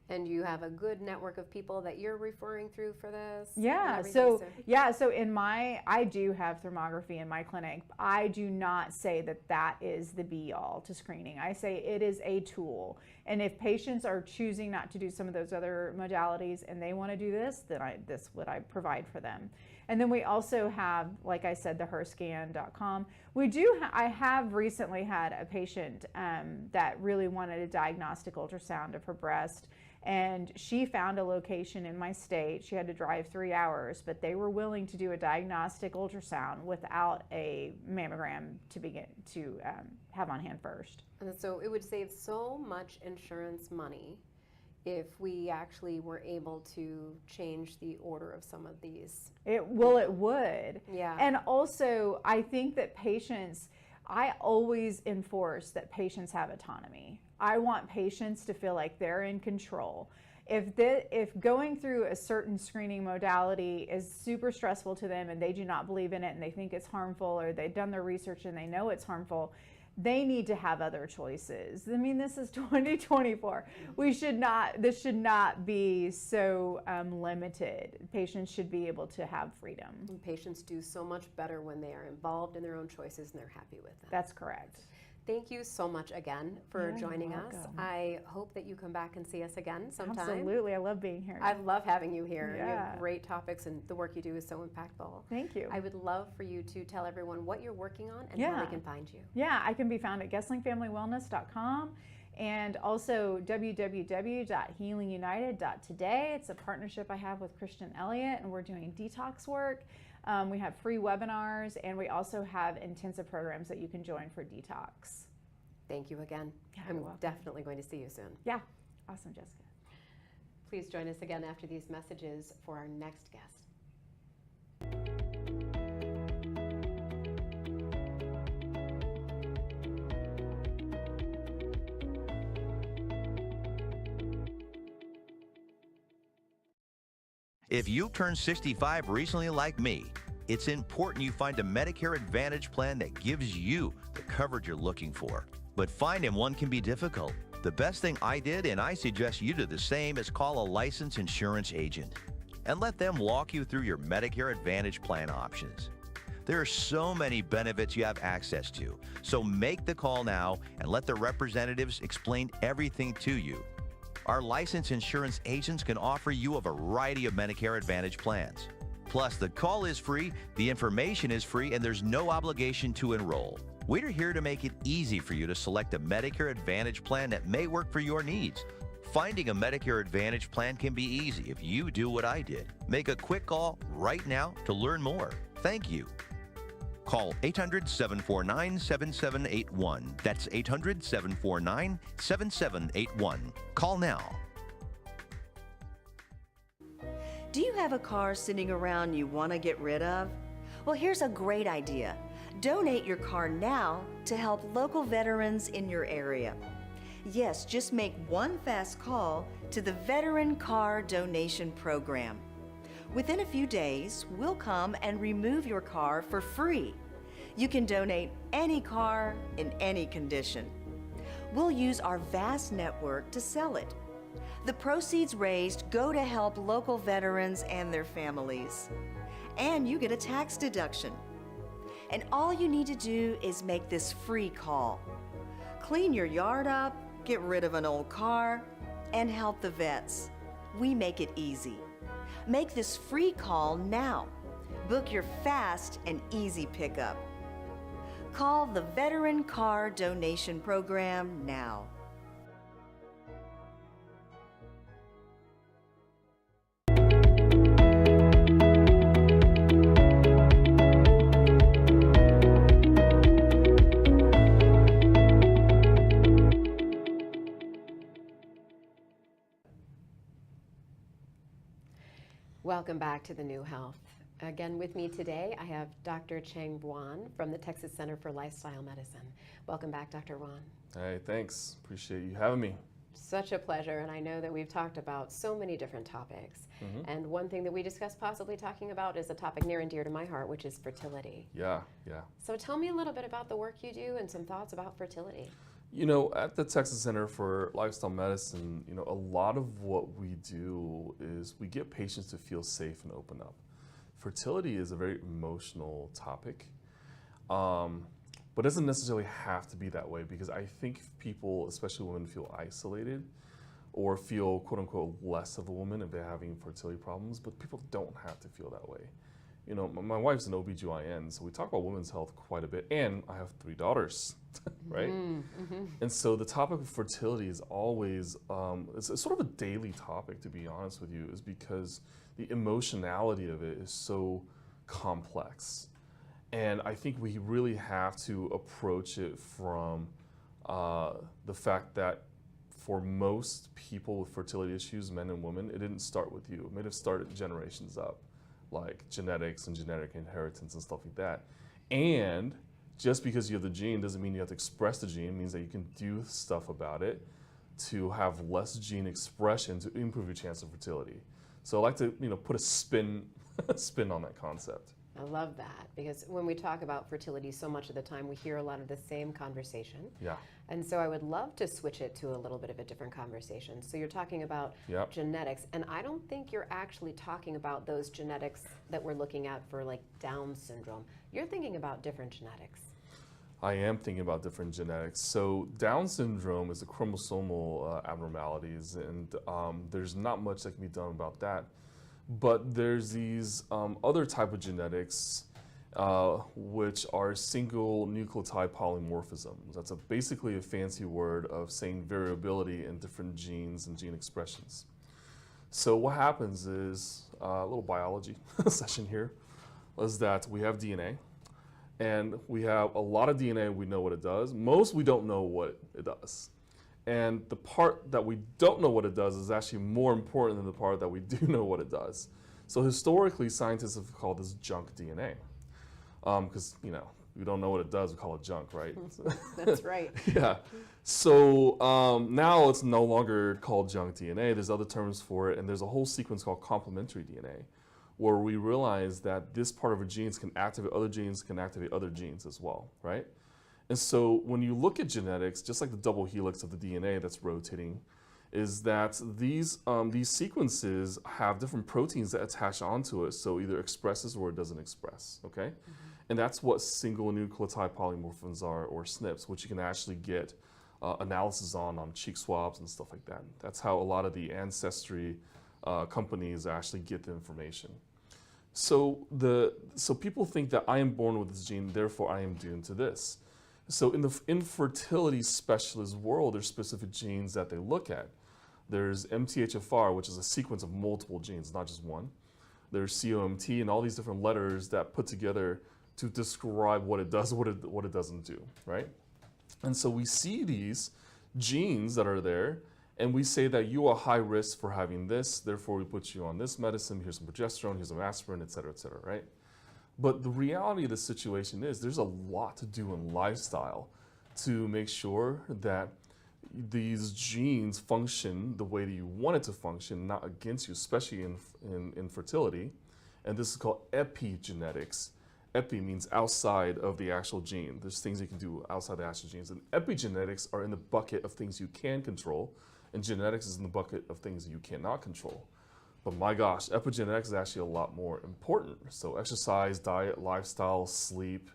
And you have a good network of people that you're referring through for this? Yeah, so I do have thermography in my clinic. I do not say that is the be-all to screening. I say it is a tool. And if patients are choosing not to do some of those other modalities and they want to do this, then this is what I provide for them. And then we also have, like I said, the herscan.com. I have recently had a patient that really wanted a diagnostic ultrasound of her breast, and she found a location in my state. She had to drive 3 hours, but they were willing to do a diagnostic ultrasound without a mammogram to have on hand first. And so it would save so much insurance money if we actually were able to change the order of some of these. It would. Yeah. And also, I think that I always enforce that patients have autonomy. I want patients to feel like they're in control. If going through a certain screening modality is super stressful to them and they do not believe in it and they think it's harmful, or they've done their research and they know it's harmful, they need to have other choices. I mean, this is 2024. This should not be so limited. Patients should be able to have freedom. And patients do so much better when they are involved in their own choices and they're happy with them. That's correct. Thank you so much again for Yeah, joining you're us. welcome. I hope that you come back and see us again sometime. Absolutely, I love being here. I love having you here. You Yeah. have great topics, and the work you do is so impactful. Thank you. I would love for you to tell everyone what you're working on and how Yeah. they can find you. Yeah, I can be found at GesslingFamilyWellness.com and also www.healingunited.today. It's a partnership I have with Christian Elliott, and we're doing detox work. We have free webinars, and we also have intensive programs that you can join for detox. Thank you again. Yeah, I'm you're welcome. definitely going to see you soon. Yeah, awesome, Jessica. Please join us again after these messages for our next guest. If you turned 65 recently like me, it's important you find a Medicare Advantage plan that gives you the coverage you're looking for. But finding one can be difficult. The best thing I did, and I suggest you do the same, is call a licensed insurance agent and let them walk you through your Medicare Advantage plan options. There are so many benefits you have access to, so make the call now and let the representatives explain everything to you. Our licensed insurance agents can offer you a variety of Medicare Advantage plans. Plus, the call is free, the information is free, and there's no obligation to enroll. We're here to make it easy for you to select a Medicare Advantage plan that may work for your needs. Finding a Medicare Advantage plan can be easy if you do what I did. Make a quick call right now to learn more. Thank you. Call 800-749-7781. That's 800-749-7781. Call now. Do you have a car sitting around you want to get rid of? Well, here's a great idea. Donate your car now to help local veterans in your area. Yes, just make one fast call to the Veteran Car Donation Program. Within a few days, we'll come and remove your car for free. You can donate any car in any condition. We'll use our vast network to sell it. The proceeds raised go to help local veterans and their families. And you get a tax deduction. And all you need to do is make this free call. Clean your yard up, get rid of an old car, and help the vets. We make it easy. Make this free call now. Book your fast and easy pickup. Call the Veteran Car Donation Program now. Welcome back to the New Health. Again, with me today, I have Dr. Cheng Buan from the Texas Center for Lifestyle Medicine. Welcome back, Dr. Buan. Hey, thanks. Appreciate you having me. Such a pleasure, and I know that we've talked about so many different topics. And one thing that we discussed possibly talking about is a topic near and dear to my heart, which is fertility. Yeah. So tell me a little bit about the work you do and some thoughts about fertility. You know, at the Texas Center for Lifestyle Medicine, you know, a lot of what we do is we get patients to feel safe and open up. Fertility is a very emotional topic, but it doesn't necessarily have to be that way, because I think people, especially women, feel isolated or feel, quote unquote, less of a woman if they're having fertility problems, but people don't have to feel that way. You know, my wife's an OBGYN, so we talk about women's health quite a bit, and I have 3 daughters, right? And so the topic of fertility is always, it's sort of a daily topic, to be honest with you, is because the emotionality of it is so complex. And I think we really have to approach it from the fact that for most people with fertility issues, men and women, it didn't start with you. It may have started generations up, like genetics and genetic inheritance and stuff like that. And just because you have the gene doesn't mean you have to express the gene. It means that you can do stuff about it to have less gene expression to improve your chance of fertility. So I like to, you know, put a spin on that concept. I love that, because when we talk about fertility, so much of the time we hear a lot of the same conversation. Yeah. And so I would love to switch it to a little bit of a different conversation. So you're talking about genetics, and I don't think you're actually talking about those genetics that we're looking at for like Down syndrome. You're thinking about different genetics. I am thinking about different genetics. So Down syndrome is a chromosomal abnormalities, and there's not much that can be done about that. But there's these other type of genetics, which are single nucleotide polymorphisms. That's basically a fancy word of saying variability in different genes and gene expressions. So what happens is, a little biology session here, is that we have DNA. And we have a lot of DNA, we know what it does. Most we don't know what it does. And the part that we don't know what it does is actually more important than the part that we do know what it does. So historically, scientists have called this junk DNA. Because, you know, we don't know what it does, we call it junk, right? That's right. Yeah. So now it's no longer called junk DNA. There's other terms for it, and there's a whole sequence called complementary DNA, where we realize that this part of a gene can activate other genes as well, right? And so when you look at genetics, just like the double helix of the DNA that's rotating, is that these sequences have different proteins that attach onto it, so either expresses or it doesn't express, okay? And that's what single nucleotide polymorphisms are, or SNPs, which you can actually get analysis on cheek swabs and stuff like that. That's how a lot of the ancestry companies actually get the information. So people think that I am born with this gene, therefore I am doomed to this. So in the infertility specialist world, there's specific genes that they look at. There's MTHFR, which is a sequence of multiple genes, not just one. There's COMT and all these different letters that put together to describe what it does, what it doesn't do, right? And so we see these genes that are there, and we say that you are high risk for having this, therefore we put you on this medicine, here's some progesterone, here's some aspirin, et cetera, right? But the reality of the situation is there's a lot to do in lifestyle to make sure that these genes function the way that you want it to function, not against you, especially in infertility. And this is called epigenetics. Epi means outside of the actual gene. There's things you can do outside the actual genes. And epigenetics are in the bucket of things you can control, and genetics is in the bucket of things that you cannot control. But my gosh, epigenetics is actually a lot more important. So exercise, diet, lifestyle, sleep,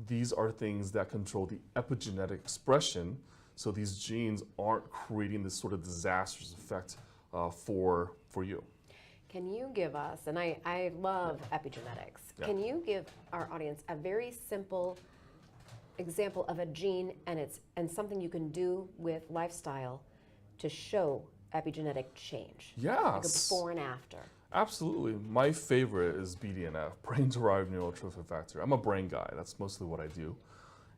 these are things that control the epigenetic expression, so these genes aren't creating this sort of disastrous effect for you. Can you give us, and I love epigenetics, can you give our audience a very simple example of a gene and something you can do with lifestyle to show epigenetic change? Yes. Like a before and after. Absolutely. My favorite is BDNF, brain-derived neurotrophic factor. I'm a brain guy. That's mostly what I do.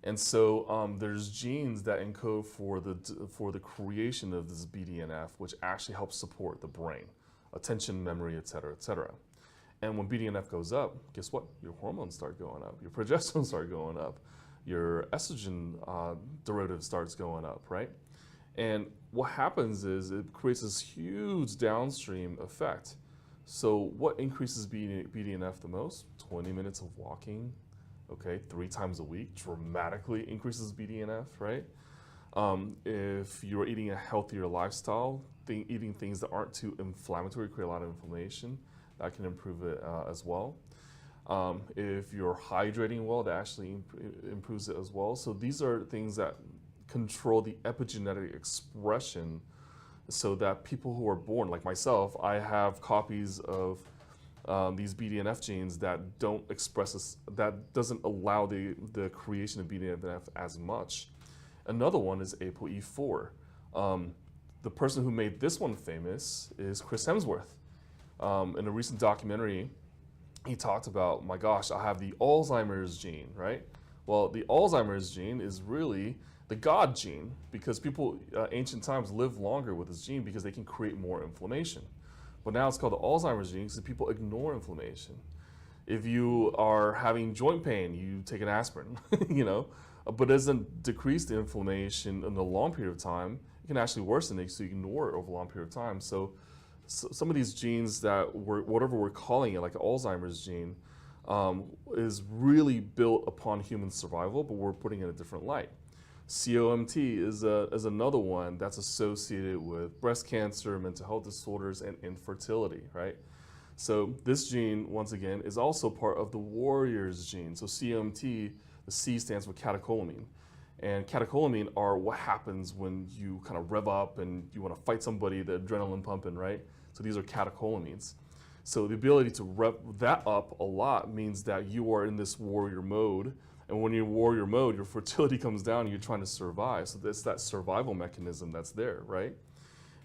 And so there's genes that encode for the creation of this BDNF, which actually helps support the brain, attention, memory, et cetera, et cetera. And when BDNF goes up, guess what? Your hormones start going up. Your progesterone start going up. Your estrogen derivative starts going up, right? And what happens is it creates this huge downstream effect. So what increases BDNF the most? 20 minutes of walking, okay, 3 times a week, dramatically increases BDNF, right? If you're eating a healthier lifestyle, eating things that aren't too inflammatory, create a lot of inflammation, that can improve it as well. If you're hydrating well, that actually improves it as well. So these are things that control the epigenetic expression, so that people who are born, like myself, I have copies of these BDNF genes that don't express this, that doesn't allow the creation of BDNF as much. Another one is ApoE4. The person who made this one famous is Chris Hemsworth. In a recent documentary, he talked about, my gosh, I have the Alzheimer's gene, right? Well, the Alzheimer's gene is really the God gene, because people, ancient times, lived longer with this gene because they can create more inflammation. But now it's called the Alzheimer's gene because people ignore inflammation. If you are having joint pain, you take an aspirin, you know, but it doesn't decrease the inflammation in a long period of time. It can actually worsen it, so you ignore it over a long period of time. So some of these genes that whatever we're calling it, like the Alzheimer's gene, is really built upon human survival, but we're putting it in a different light. COMT is another one that's associated with breast cancer, mental health disorders, and infertility, right? So this gene, once again, is also part of the warrior's gene. So COMT, The C stands for catecholamine. And catecholamine are what happens when you kind of rev up and you want to fight somebody, the adrenaline pumping, right? So these are catecholamines. So the ability to rev that up a lot means that you are in this warrior mode. And when you're in warrior mode, your fertility comes down and you're trying to survive. So it's that survival mechanism that's there, right?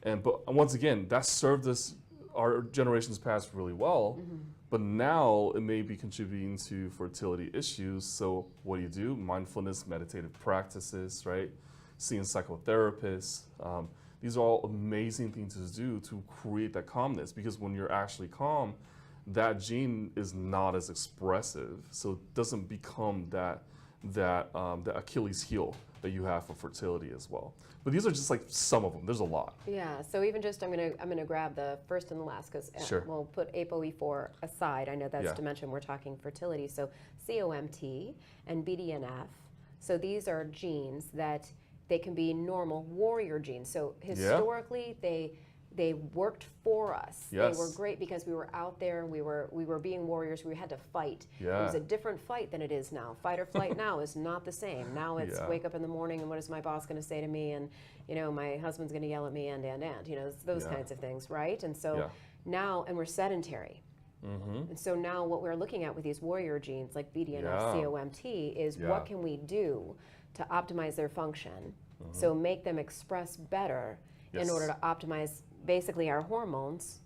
But once again, that served us, our generations past, really well. But now it may be contributing to fertility issues. So what do? Mindfulness, meditative practices, right? Seeing psychotherapists. These are all amazing things to do to create that calmness, because when you're actually calm, that gene is not as expressive. So it doesn't become that Achilles heel that you have for fertility as well. But these are just like some of them. There's a lot. Yeah. So even just I'm gonna grab the first and the last, because Sure. we'll put ApoE4 aside. I know that's Yeah. to mention we're talking fertility. So COMT and BDNF. So these are genes that they can be normal warrior genes. So historically they worked for us. Yes. They were great because we were out there. We were being warriors. We had to fight. Yeah. It was a different fight than it is now. Fight or flight now is not the same. Now it's Yeah. wake up in the morning and what is my boss going to say to me, and my husband's going to yell at me, and those Yeah. kinds of things, right? And so Yeah. now, and we're sedentary. And so now what we're looking at with these warrior genes like BDNF, Yeah. COMT is Yeah. what can we do to optimize their function, so make them express better in Yes. order to optimize basically our hormones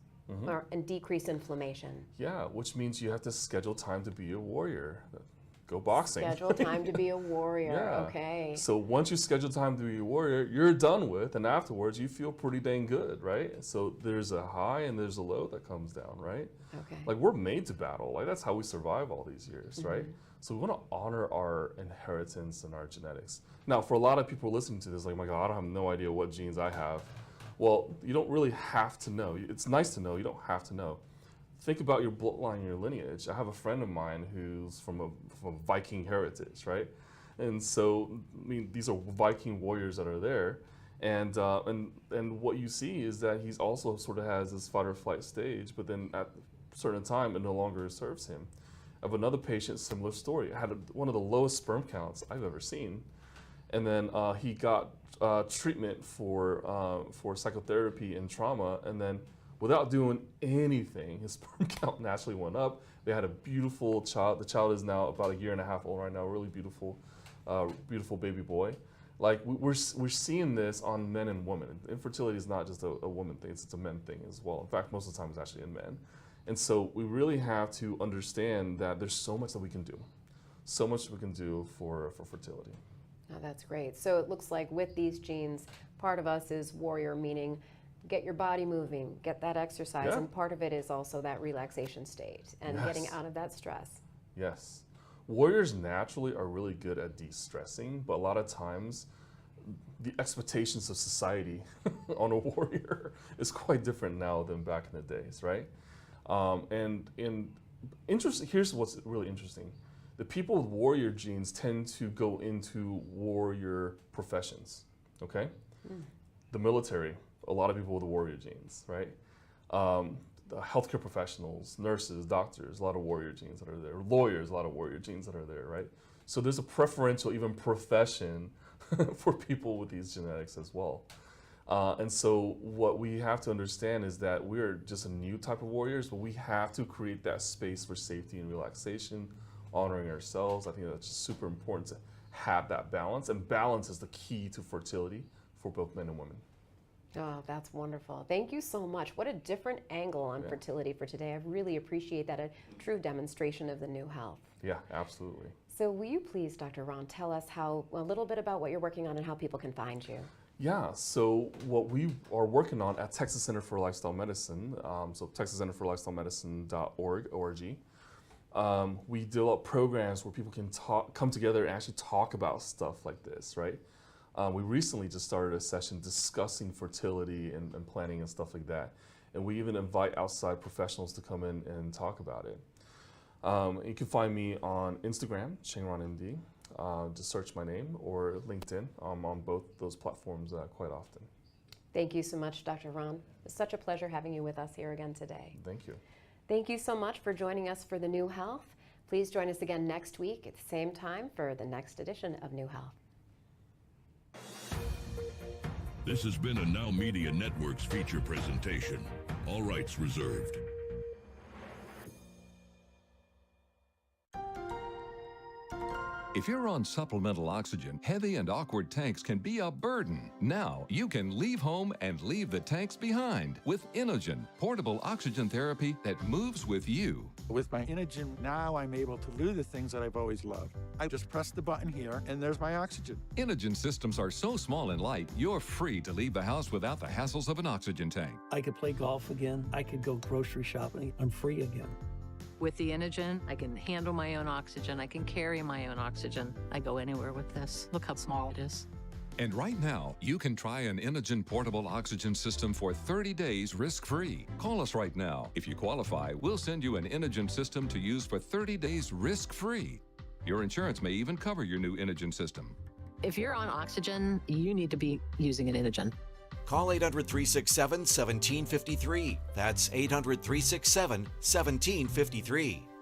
and decrease inflammation. Yeah, which means you have to schedule time to be a warrior. Go boxing. Schedule time to be a warrior, Yeah. okay. So once you schedule time to be a warrior, you're done with, and afterwards you feel pretty dang good, right? So there's a high and there's a low that comes down, right? Okay. Like we're made to battle. Like that's how we survive all these years, right? So we want to honor our inheritance and our genetics. Now, for a lot of people listening to this, like, my God, I don't have no idea what genes I have. Well, you don't really have to know. It's nice to know. You don't have to know. Think about your bloodline, your lineage. I have a friend of mine who's from a Viking heritage, right? And so, I mean, these are Viking warriors that are there. And what you see is that he's also sort of has this fight or flight stage, but then at a certain time, it no longer serves him. I have another patient, similar story. I had one of the lowest sperm counts I've ever seen. And then he got treatment for psychotherapy and trauma, and then without doing anything, his sperm count naturally went up. They had a beautiful child. The child is now about 1.5 years old right now, a really beautiful, beautiful baby boy. Like we're seeing this on men and women. Infertility is not just a woman thing, it's a men thing as well. In fact, most of the time it's actually in men. And so we really have to understand that there's so much that we can do. So much we can do for fertility. Oh, that's great. So it looks like with these genes, part of us is warrior, meaning get your body moving, get that exercise, Yeah. and part of it is also that relaxation state and Yes. getting out of that stress. Yes. Warriors naturally are really good at de-stressing, but a lot of times the expectations of society on a warrior is quite different now than back in the days, right? Here's what's really interesting. The people with warrior genes tend to go into warrior professions, okay? The military, a lot of people with warrior genes, right? The healthcare professionals, nurses, doctors, a lot of warrior genes that are there. Lawyers, a lot of warrior genes that are there, right? So there's a preferential even profession for people with these genetics as well. And so what we have to understand is that we're just a new type of warriors, but we have to create that space for safety and relaxation, honoring ourselves. I think that's just super important to have that balance, and balance is the key to fertility for both men and women. Oh, that's wonderful. Thank you so much. What a different angle on fertility for today. I really appreciate that, a true demonstration of the new health. Yeah, absolutely. So will you please, Dr. Ron, tell us a little bit about what you're working on and how people can find you? Yeah, so what we are working on at Texas Center for Lifestyle Medicine, so texascenterforlifestylemedicine.org, we develop programs where people can come together and actually talk about stuff like this, right? We recently just started a session discussing fertility and planning and stuff like that. And we even invite outside professionals to come in and talk about it. You can find me on Instagram, ShangRonMD. Just search my name, or LinkedIn. I'm on both those platforms quite often. Thank you so much, Dr. Ron. It's such a pleasure having you with us here again today. Thank you. Thank you so much for joining us for The New Health. Please join us again next week at the same time for the next edition of New Health. This has been a NowMedia Networks feature presentation. All rights reserved. If you're on supplemental oxygen, heavy and awkward tanks can be a burden. Now you can leave home and leave the tanks behind with Inogen, portable oxygen therapy that moves with you. With my Inogen, now I'm able to do the things that I've always loved. I just press the button here, and there's my oxygen. Inogen systems are so small and light, you're free to leave the house without the hassles of an oxygen tank. I could play golf again. I could go grocery shopping. I'm free again. With the Inogen, I can handle my own oxygen. I can carry my own oxygen. I go anywhere with this. Look how small it is. And right now, you can try an Inogen portable oxygen system for 30 days risk-free. Call us right now. If you qualify, we'll send you an Inogen system to use for 30 days risk-free. Your insurance may even cover your new Inogen system. If you're on oxygen, you need to be using an Inogen. Call 800-367-1753. That's 800-367-1753.